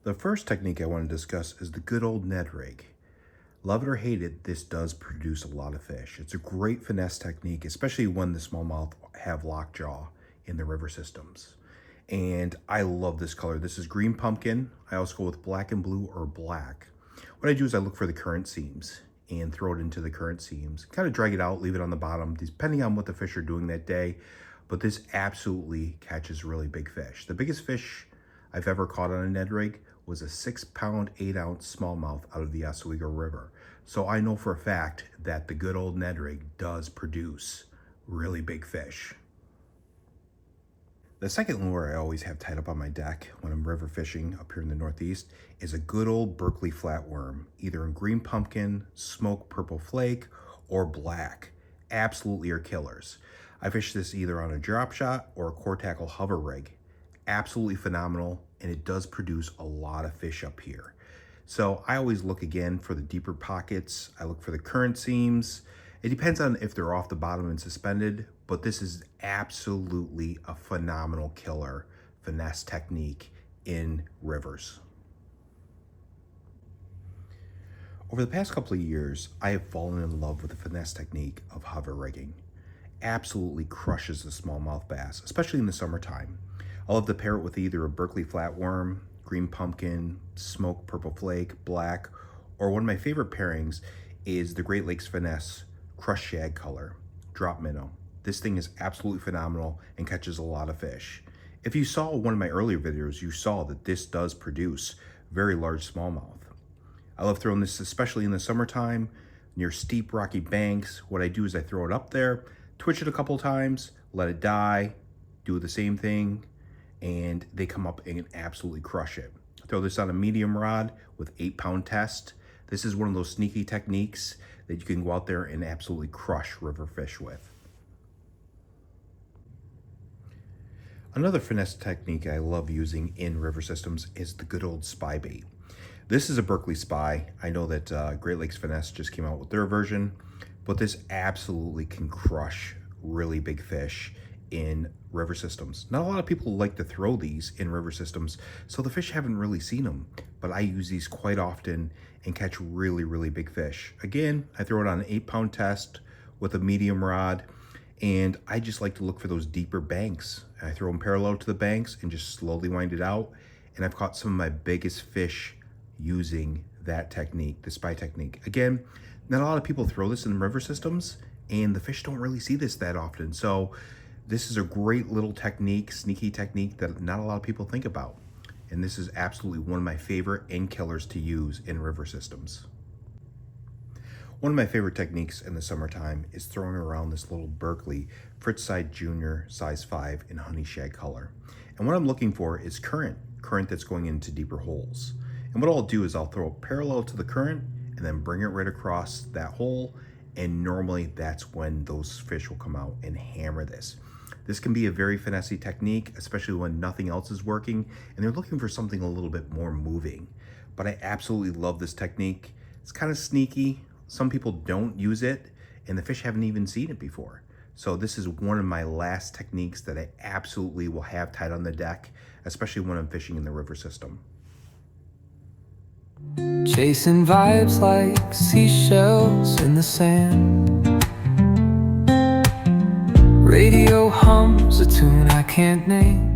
The first technique I want to discuss is the good old Ned rig. Love it or hate it, this does produce a lot of fish. It's a great finesse technique, especially when the smallmouth have lockjaw in the river systems. And I love this color. This is green pumpkin. I also go with black and blue or black. What I do is I look for the current seams and throw it into the current seams. Kind of drag it out, leave it on the bottom, depending on what the fish are doing that day. But this absolutely catches really big fish. The biggest fish I've ever caught on a Ned rig was a 6-pound, 8-ounce smallmouth out of the Oswego River. So I know for a fact that the good old Ned rig does produce really big fish. The second lure I always have tied up on my deck when I'm river fishing up here in the Northeast is a good old Berkeley flatworm, either in green pumpkin, smoked purple flake, or black. Absolutely are killers. I fish this either on a drop shot or a core tackle hover rig. Absolutely phenomenal, and it does produce a lot of fish up here. So I always look again for the deeper pockets. I look for the current seams. It depends on if they're off the bottom and suspended, but this is absolutely a phenomenal killer finesse technique in rivers. Over the past couple of years, I have fallen in love with the finesse technique of hover rigging. Absolutely crushes the smallmouth bass, especially in the summertime. I love to pair it with either a Berkeley flatworm, green pumpkin, smoked purple flake, black, or one of my favorite pairings is the Great Lakes Finesse crushed shad color, drop minnow. This thing is absolutely phenomenal and catches a lot of fish. If you saw one of my earlier videos, you saw that this does produce very large smallmouth. I love throwing this, especially in the summertime, near steep rocky banks. What I do is I throw it up there, twitch it a couple times, let it die, do the same thing, and they come up and absolutely crush it. Throw this on a medium rod with 8-pound test. This is one of those sneaky techniques that you can go out there and absolutely crush river fish with. Another finesse technique I love using in river systems is the good old spy bait. This is a Berkeley spy. I know that Great Lakes Finesse just came out with their version, but this absolutely can crush really big fish in river systems. Not a lot of people like to throw these in river systems, so the fish haven't really seen them, but I use these quite often and catch really, really big fish. Again, I throw it on an 8-pound test with a medium rod, and I just like to look for those deeper banks. I throw them parallel to the banks and just slowly wind it out, and I've caught some of my biggest fish using that technique, the spy technique. Again, not a lot of people throw this in river systems, and the fish don't really see this that often. So this is a great little technique, sneaky technique that not a lot of people think about. And this is absolutely one of my favorite end killers to use in river systems. One of my favorite techniques in the summertime is throwing around this little Berkeley Fritz-side Junior size 5 in honey shad color. And what I'm looking for is current that's going into deeper holes. And what I'll do is I'll throw it parallel to the current and then bring it right across that hole. And normally that's when those fish will come out and hammer this. This can be a very finessey technique, especially when nothing else is working and they're looking for something a little bit more moving. But I absolutely love this technique. It's kind of sneaky. Some people don't use it and the fish haven't even seen it before. So this is one of my last techniques that I absolutely will have tied on the deck, especially when I'm fishing in the river system. Chasing vibes like seashells in the sand. Radio hums a tune I can't name.